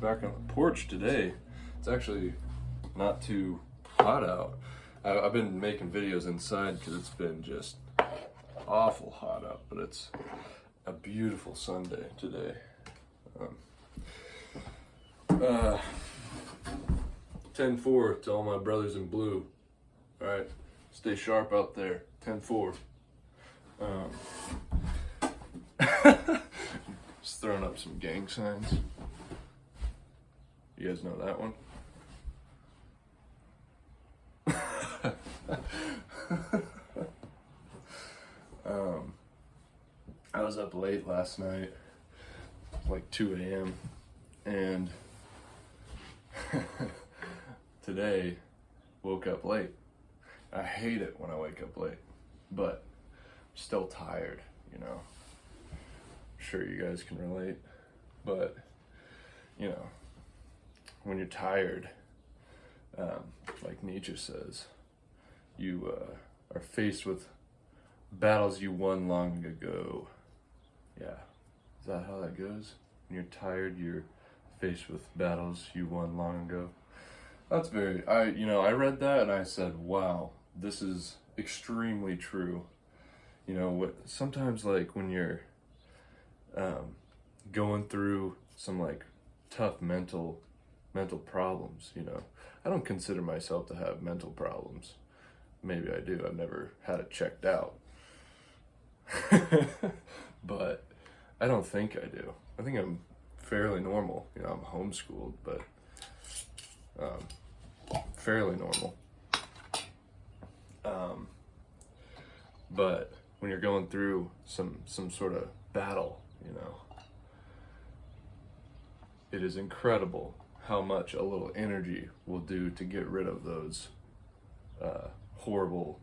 back on the porch today. It's actually not too hot out. I've been making videos inside because it's been just awful hot out, but it's a beautiful Sunday today. 10-4 to all my brothers in blue. All right, stay sharp out there. 10-4. Just throwing up some gang signs. You guys know that one? I was up late last night, like 2 a.m. and today woke up late. I hate it when I wake up late, but I'm still tired, you know. I'm sure you guys can relate, but you know, when you're tired, like Nichze says, you are faced with battles you won long ago. Yeah, is that how that goes? When you're tired, you're faced with battles you won long ago. That's very, I read that and I said, wow, this is extremely true. You know, sometimes like when you're going through some like tough mental problems, you know, I don't consider myself to have mental problems. Maybe I do. I've never had it checked out. But I don't think I do. I think I'm fairly normal. You know, I'm homeschooled, but fairly normal. But when you're going through some sort of battle, you know, it is incredible how much a little energy will do to get rid of those horrible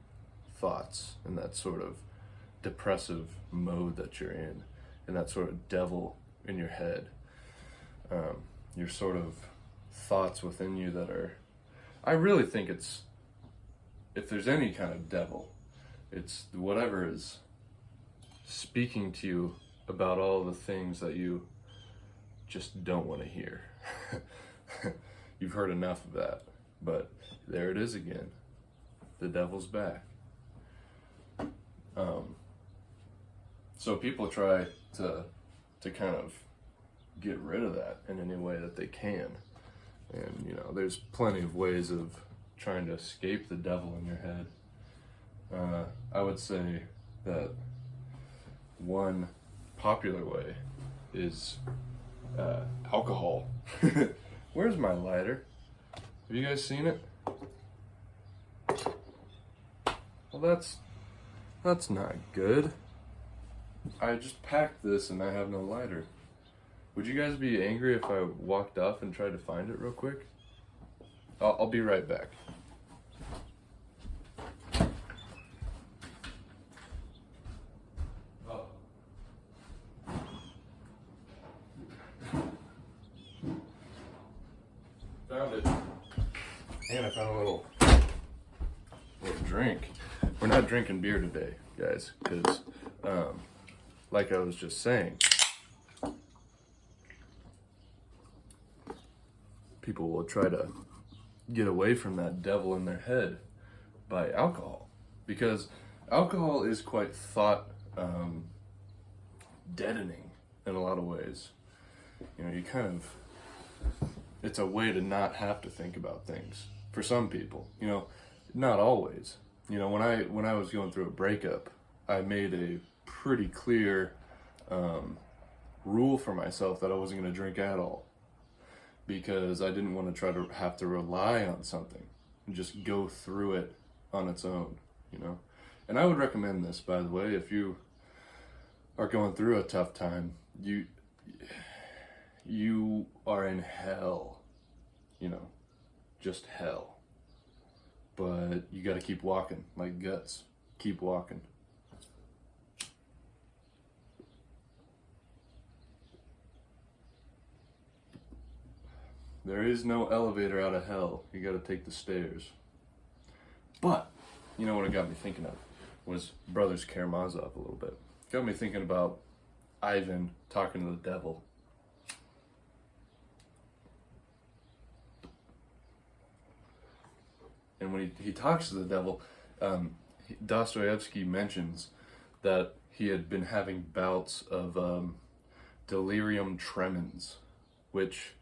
thoughts and that sort of depressive mode that you're in, and that sort of devil in your head. Your sort of thoughts within you that are, I really think it's, if there's any kind of devil, it's whatever is speaking to you about all the things that you just don't want to hear. You've heard enough of that, but there it is again. The devil's back. So people try to kind of get rid of that in any way that they can. And, you know, there's plenty of ways of trying to escape the devil in your head. I would say that one popular way is alcohol. Where's my lighter? Have you guys seen it? Well, that's not good. I just packed this and I have no lighter. Would you guys be angry if I walked off and tried to find it real quick? I'll be right back. Oh. Found it. And I found a little drink. We're not drinking beer today, guys, because like I was just saying, people will try to get away from that devil in their head by alcohol, because alcohol is quite thought deadening in a lot of ways. You know, you kind of, it's a way to not have to think about things for some people, you know, not always. You know, when I was going through a breakup, I made a pretty clear rule for myself that I wasn't going to drink at all, because I didn't want to try to have to rely on something and just go through it on its own, you know. And I would recommend this, by the way, if you are going through a tough time, you are in hell, you know, just hell. But you got to keep walking like guts. Keep walking. There is no elevator out of hell. You got to take the stairs. But, you know what it got me thinking of was Brothers Karamazov a little bit. Got me thinking about Ivan talking to the devil. And when he talks to the devil, Dostoevsky mentions that he had been having bouts of delirium tremens, which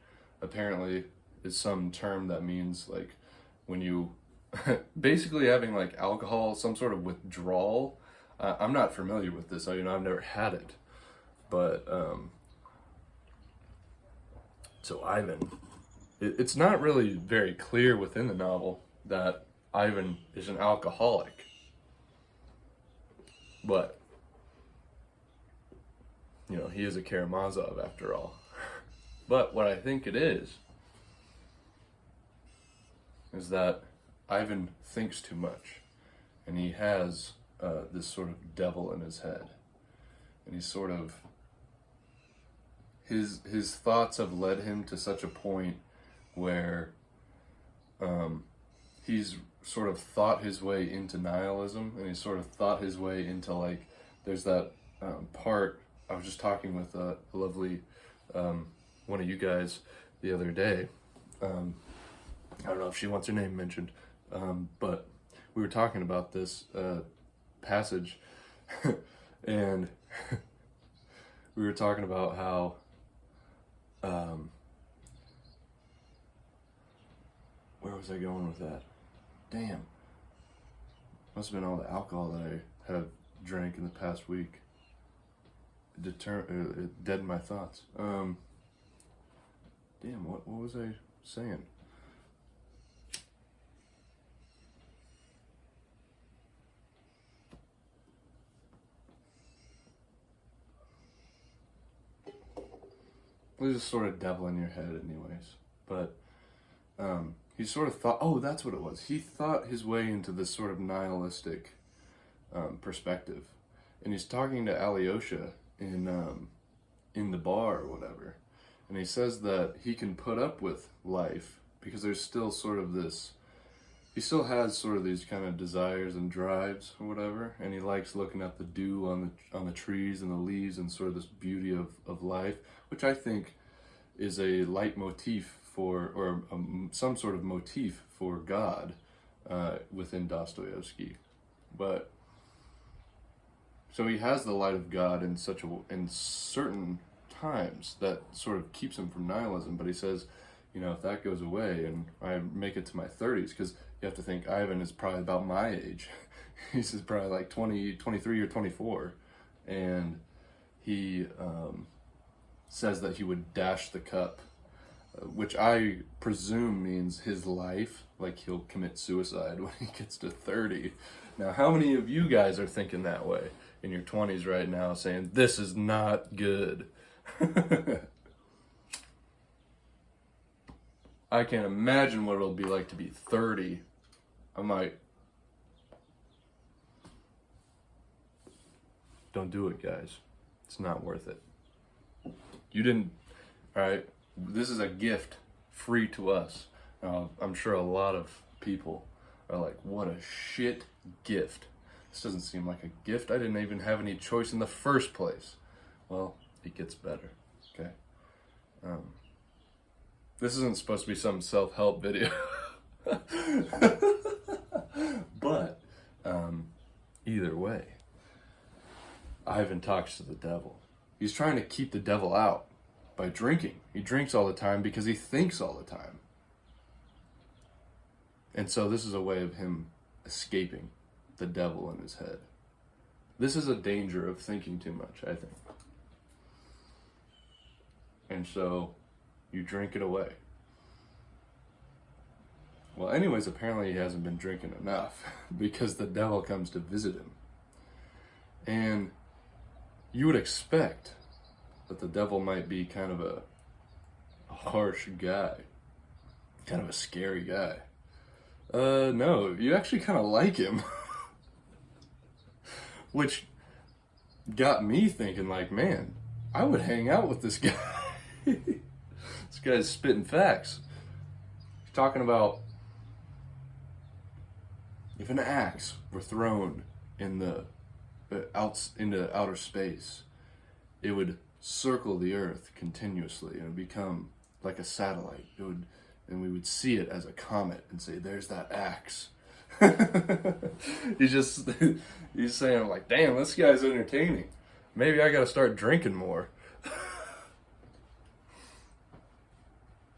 apparently is some term that means like when you basically having like alcohol, some sort of withdrawal. I'm not familiar with this, I've never had it, but so Ivan, it's not really very clear within the novel that Ivan is an alcoholic, but he is a Karamazov after all. But what I think it is that Ivan thinks too much, and he has this sort of devil in his head, and he's sort of his thoughts have led him to such a point where he's sort of thought his way into nihilism, and he's sort of thought his way into, like, there's that part. I was just talking with a lovely one of you guys the other day. I don't know if she wants her name mentioned, but we were talking about this passage, and we were talking about how where was I going with that? Damn. Must have been all the alcohol that I have drank in the past week. It deadened my thoughts. Damn, what was I saying? There's just sort of devil in your head anyways. But he sort of thought, oh, that's what it was. He thought his way into this sort of nihilistic perspective. And he's talking to Alyosha in the bar or whatever. And he says that he can put up with life because there's still sort of this, he still has sort of these kind of desires and drives or whatever. And he likes looking at the dew on the trees and the leaves and sort of this beauty of life, which I think is a leitmotif for, or some sort of motif for God within Dostoevsky. But so he has the light of God in certain times that sort of keeps him from nihilism. But he says, if that goes away and I make it to my 30s, because you have to think Ivan is probably about my age. He's probably like 23 or 24, and he says that he would dash the cup, which I presume means his life, like he'll commit suicide when he gets to 30. Now, how many of you guys are thinking that way in your 20s right now, saying, this is not good? I can't imagine what it'll be like to be 30. I'm like, don't do it, guys. It's not worth it. You didn't, all right, this is a gift free to us. I'm sure a lot of people are like, what a shit gift. This doesn't seem like a gift. I didn't even have any choice in the first place. Well, it gets better, okay? This isn't supposed to be some self-help video. But either way, Ivan talks to the devil. He's trying to keep the devil out by drinking. He drinks all the time because he thinks all the time. And so this is a way of him escaping the devil in his head. This is a danger of thinking too much, I think. And so you drink it away. Well, anyways, apparently he hasn't been drinking enough because the devil comes to visit him. And you would expect that the devil might be kind of a harsh guy, kind of a scary guy. No, you actually kind of like him. Which got me thinking, like, man, I would hang out with this guy. This guy's spitting facts. He's talking about if an axe were thrown into outer space, it would circle the Earth continuously and become like a satellite. It and we would see it as a comet and say, "There's that axe." he's he's saying like, "Damn, this guy's entertaining. Maybe I gotta start drinking more."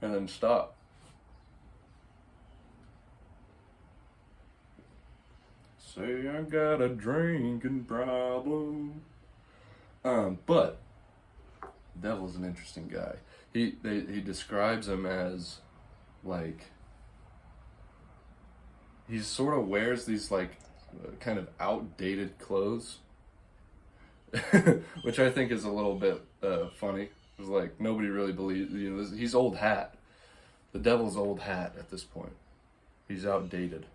And then stop. Say I got a drinking problem. But Devil's an interesting guy. He describes him as like, he sort of wears these like kind of outdated clothes, which I think is a little bit funny. It's like nobody really believes, you know, he's old hat. The Devil's old hat at this point. He's outdated.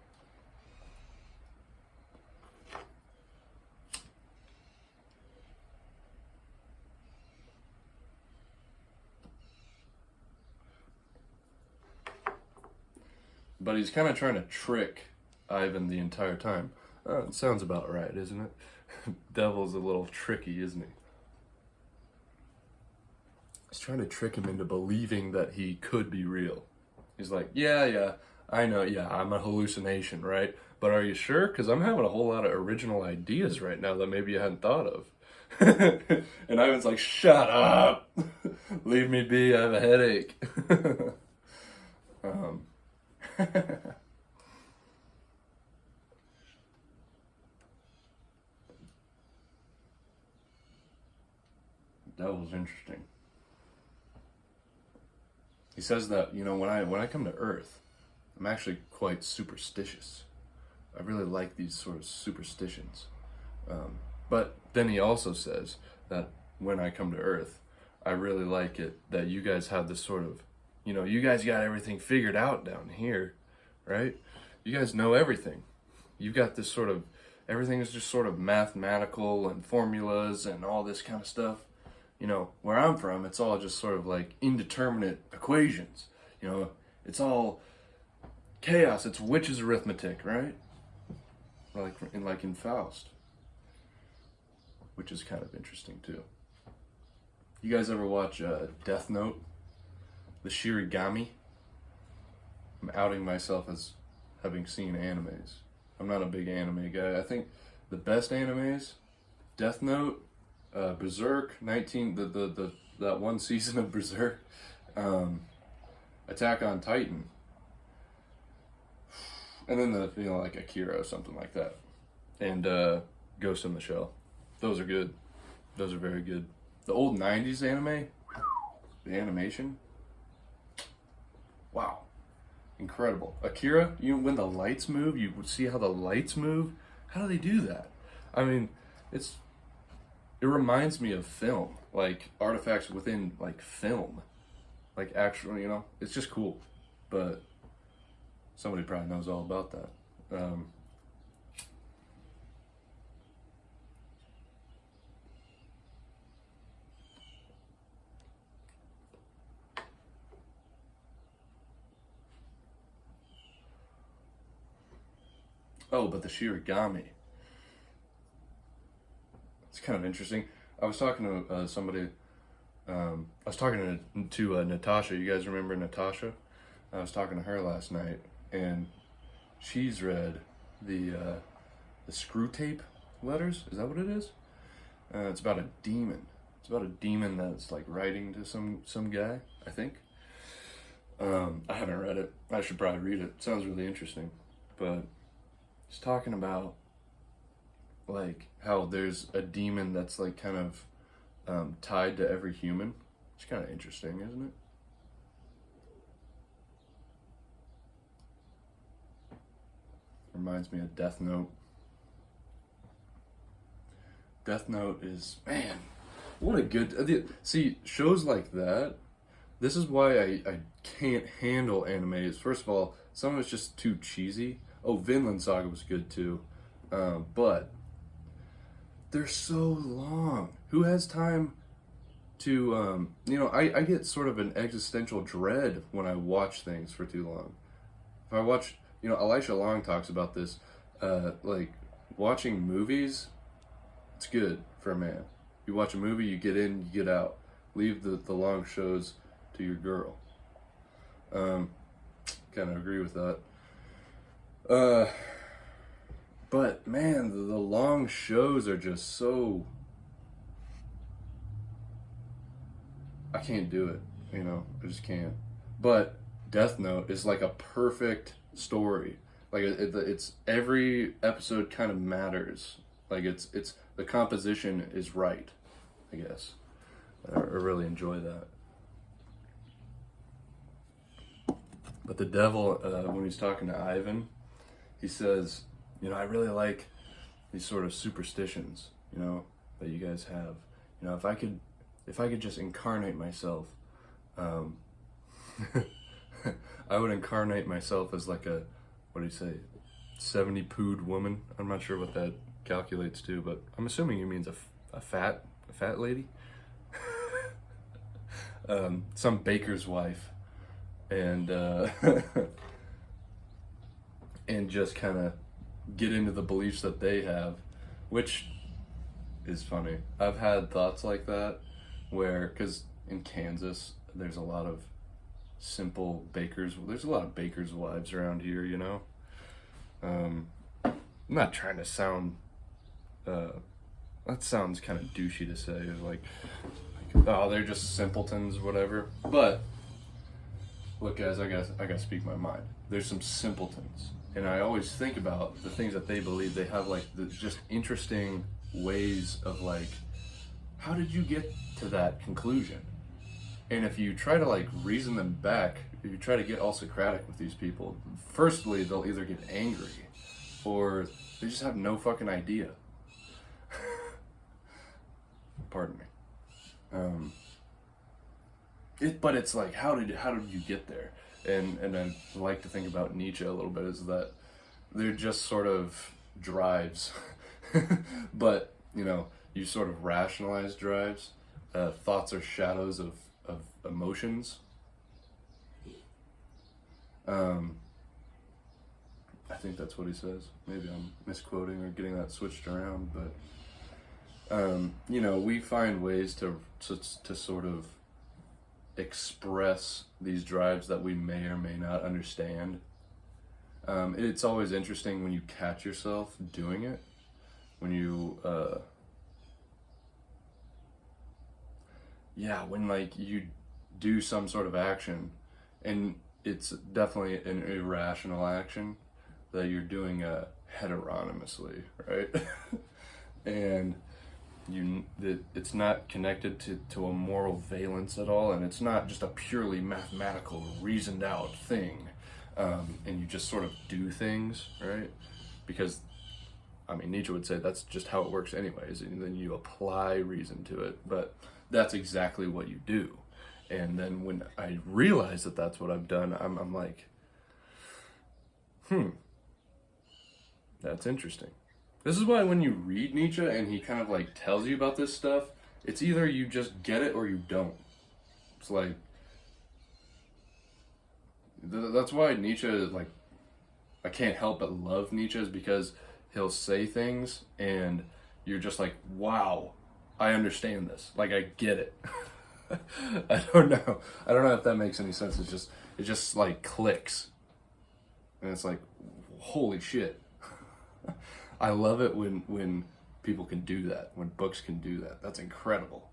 But he's kind of trying to trick Ivan the entire time. It sounds about right, isn't it? Devil's a little tricky, isn't he? He's trying to trick him into believing that he could be real. He's like, yeah, I know, yeah, I'm a hallucination, right? But are you sure? Because I'm having a whole lot of original ideas right now that maybe you hadn't thought of. And Ivan's like, shut up! Leave me be, I have a headache. That was interesting. He says that, you know, when I come to Earth, I'm actually quite superstitious. I really like these sort of superstitions. But then he also says that when I come to Earth, I really like it that you guys have this sort of, you know, you guys got everything figured out down here, right? You guys know everything. You've got this sort of, everything is just sort of mathematical and formulas and all this kind of stuff. You know, where I'm from, it's all just sort of like indeterminate equations. You know, it's all chaos. It's witches' arithmetic, right? Like in Faust, which is kind of interesting too. You guys ever watch Death Note? The Shirigami? I'm outing myself as having seen animes. I'm not a big anime guy. I think the best animes, Death Note, Berserk, that one season of Berserk, Attack on Titan, and then like Akira or something like that, and Ghost in the Shell. Those are good. Those are very good. The old '90s anime, the animation, wow, incredible. Akira, when the lights move, you would see how the lights move. How do they do that? I mean, it reminds me of film, like artifacts within like film, like actual, you know, it's just cool. But somebody probably knows all about that. Oh, but the Shirigami. It's kind of interesting. I was talking to somebody. I was talking to Natasha. You guys remember Natasha? I was talking to her last night, and she's read the screw tape letters. Is that what it is? It's about a demon. It's about a demon that's like writing to some guy, I think. I haven't read it. I should probably read it. It sounds really interesting. But it's talking about like how there's a demon that's like kind of tied to every human. It's kind of interesting, isn't it? Reminds me of Death Note. Death Note is, man, what a good, see, shows like that, this is why I can't handle animes. First of all, some of it's just too cheesy. Oh, Vinland Saga was good too. But they're so long. Who has time to, I get sort of an existential dread when I watch things for too long. If I watch, Elisha Long talks about this, like watching movies, it's good for a man. You watch a movie, you get in, you get out. Leave the long shows to your girl. kind of agree with that. But man, the long shows are just so, I can't do it, you know, I just can't. But Death Note is like a perfect story. Like it's every episode kind of matters. Like it's the composition is right, I guess. I really enjoy that. But the devil, when he's talking to Ivan, he says, you know, I really like these sort of superstitions, you know, that you guys have. You know, if I could just incarnate myself, I would incarnate myself as like a, what do you say, 70-pood woman. I'm not sure what that calculates to, but I'm assuming he means a fat lady. Some baker's wife, and and just kind of get into the beliefs that they have, which is funny. I've had thoughts like that where, because in Kansas there's a lot of simple bakers, there's a lot of bakers' wives around here, you know. I'm not trying to sound that sounds kind of douchey to say, like oh, they're just simpletons, whatever. But look, guys, I gotta speak my mind. There's some simpletons, and I always think about the things that they believe. They have like the just interesting ways of like, how did you get to that conclusion? And if you try to like reason them back, if you try to get all Socratic with these people, firstly they'll either get angry, or they just have no fucking idea. Pardon me. But it's like, how did you get there? And I like to think about Nietzsche a little bit, is that they're just sort of drives, but you know, you sort of rationalize drives. Thoughts are shadows of emotions. I think that's what he says. Maybe I'm misquoting or getting that switched around, but you know, we find ways to sort of express these drives that we may or may not understand. It's always interesting when you catch yourself doing it, when you when like you do some sort of action, and it's definitely an irrational action that you're doing heteronomously, right? And it's not connected to a moral valence at all, and it's not just a purely mathematical, reasoned out thing, and you just sort of do things, right? Because, I mean, Nietzsche would say that's just how it works anyways, and then you apply reason to it, but that's exactly what you do. And then when I realize that that's what I've done, I'm like, that's interesting. This is why when you read Nietzsche and he kind of like tells you about this stuff, it's either you just get it or you don't. It's like, that's why Nietzsche, like, I can't help but love Nietzsche, is because he'll say things and you're just like, wow, I understand this. Like, I get it. I don't know if that makes any sense. It just like clicks. And it's like, holy shit. I love it when people can do that, when books can do that. That's incredible.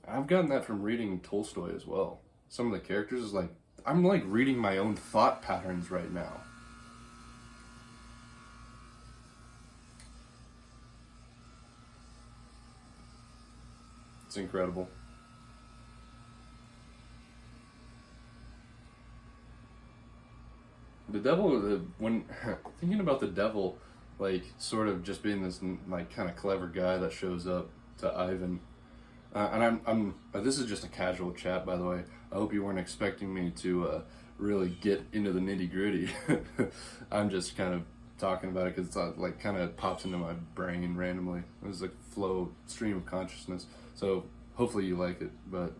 I've gotten that from reading Tolstoy as well. Some of the characters is like, I'm like reading my own thought patterns right now. It's incredible. The devil, when thinking about the devil, like sort of just being this like kind of clever guy that shows up to Ivan, and I'm this is just a casual chat, by the way. I hope you weren't expecting me to really get into the nitty gritty. I'm just kind of talking about it because it's like kind of pops into my brain randomly. It was like flow stream of consciousness. So hopefully you like it. But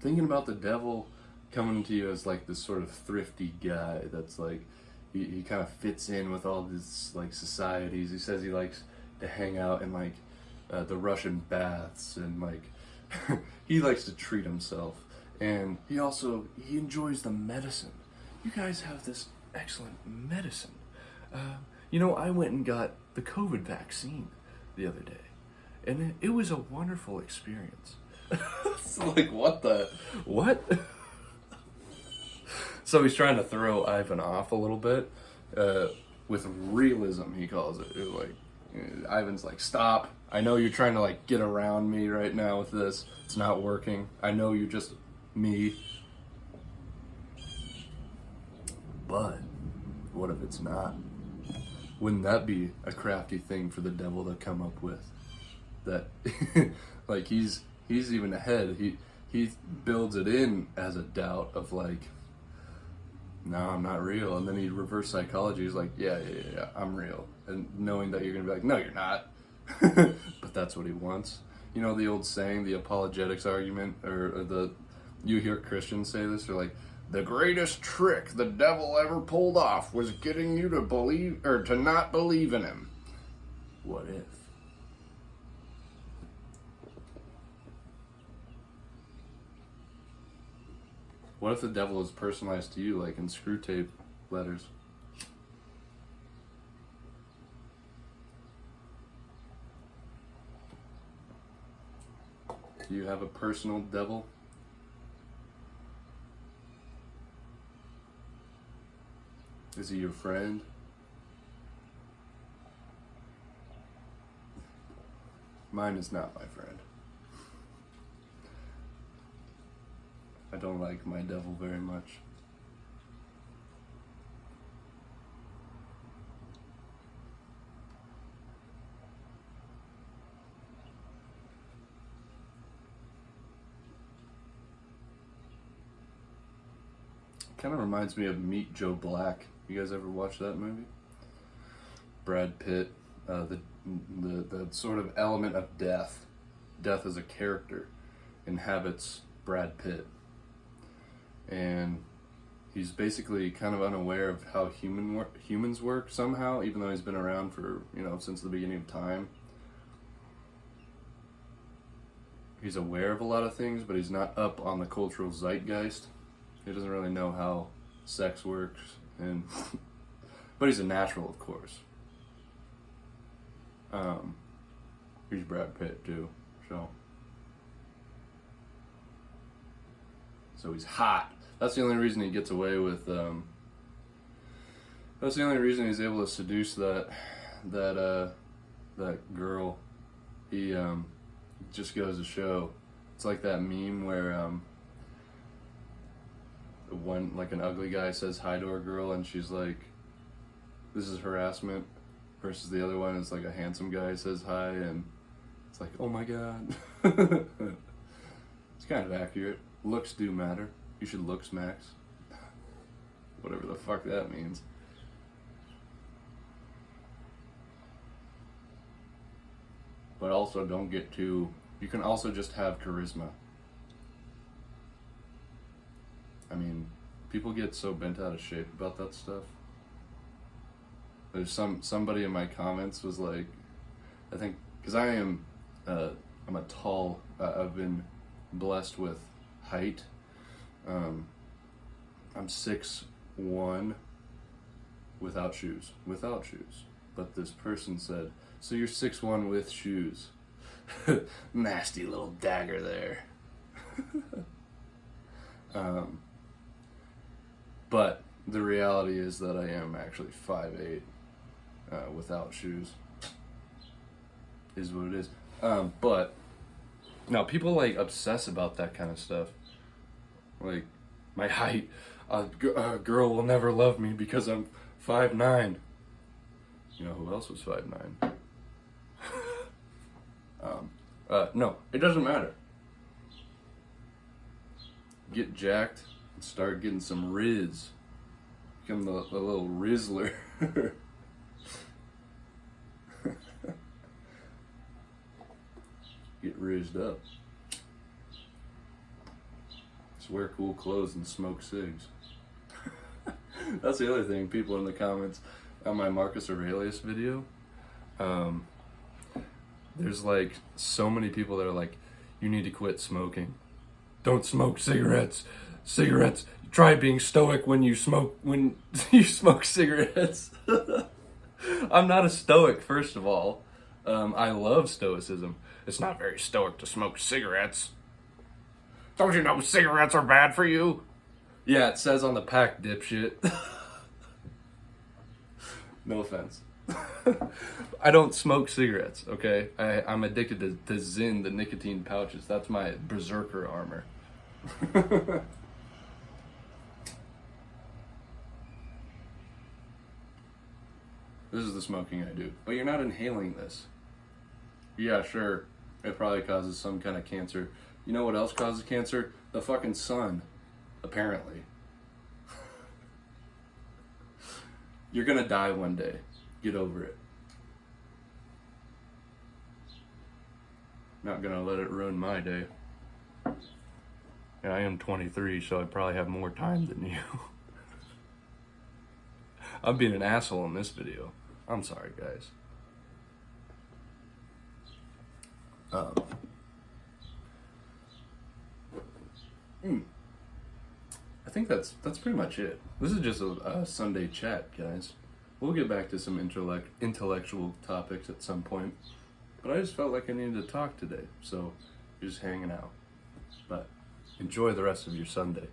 thinking about the devil coming to you as like this sort of thrifty guy that's like he kind of fits in with all these like societies. He says he likes to hang out in like the Russian baths, and like he likes to treat himself, and he enjoys the medicine. You guys have this excellent medicine. I went and got the COVID vaccine the other day, and it was a wonderful experience. It's like, what? So he's trying to throw Ivan off a little bit with realism, he calls it. Ivan's like, stop. I know you're trying to like get around me right now with this. It's not working. I know you're just me. But what if it's not? Wouldn't that be a crafty thing for the devil to come up with? That like he's even ahead. He builds it in as a doubt of like, no, I'm not real. And then he reverse psychology. He's like, yeah, I'm real. And knowing that you're going to be like, no, you're not. But that's what he wants. You know the old saying, the apologetics argument, you hear Christians say this, they're like, the greatest trick the devil ever pulled off was getting you to believe, or to not believe in him. What if? What if the devil is personalized to you, like in screw tape letters? Do you have a personal devil? Is he your friend? Mine is not my friend. I don't like my devil very much. Kind of reminds me of Meet Joe Black. You guys ever watch that movie? Brad Pitt, the sort of element of death as a character inhabits Brad Pitt. And he's basically kind of unaware of how humans work somehow, even though he's been around for, since the beginning of time. He's aware of a lot of things, but he's not up on the cultural zeitgeist. He doesn't really know how sex works, but he's a natural, of course. He's Brad Pitt too, so he's hot. That's the only reason he gets away with. That's the only reason he's able to seduce that girl. He just goes to show. It's like that meme where an ugly guy says hi to a girl and she's like, "This is harassment," versus the other one is like a handsome guy says hi and it's like, "Oh my god." It's kind of accurate. Looks do matter. You should looks max. Whatever the fuck that means. But also don't get too... You can also just have charisma. I mean, people get so bent out of shape about that stuff. There's somebody in my comments was like, I think, because I'm a tall, I've been blessed with height. I'm 6'1" without shoes. But this person said, "So you're 6'1" with shoes." Nasty little dagger there. But the reality is that I am actually 5'8" without shoes. Is what it is. But now people like obsess about that kind of stuff. Like my height. A girl will never love me because I'm 5'9". You know who else was 5'9"? No, it doesn't matter. Get jacked and start getting some riz. Become the little rizzler. Get rizzed up. Just wear cool clothes and smoke cigs. That's the other thing. People in the comments on my Marcus Aurelius video, There's like so many people that are like, you need to quit smoking. Don't smoke cigarettes. Cigarettes. Try being stoic when you smoke cigarettes. I'm not a stoic, first of all. I love stoicism. It's not very stoic to smoke cigarettes. Don't you know cigarettes are bad for you? Yeah, it says on the pack, dipshit. No offense. I don't smoke cigarettes, okay? I'm addicted to Zyn, the nicotine pouches. That's my berserker armor. This is the smoking I do. But you're not inhaling this. Yeah, sure. It probably causes some kind of cancer. You know what else causes cancer? The fucking sun. Apparently. You're gonna die one day. Get over it. Not gonna let it ruin my day. And I am 23, so I probably have more time than you. I'm being an asshole in this video. I'm sorry, guys. I think that's pretty much it. This is just a Sunday chat, guys. We'll get back to some intellectual topics at some point. But I just felt like I needed to talk today, so you're just hanging out. But enjoy the rest of your Sunday.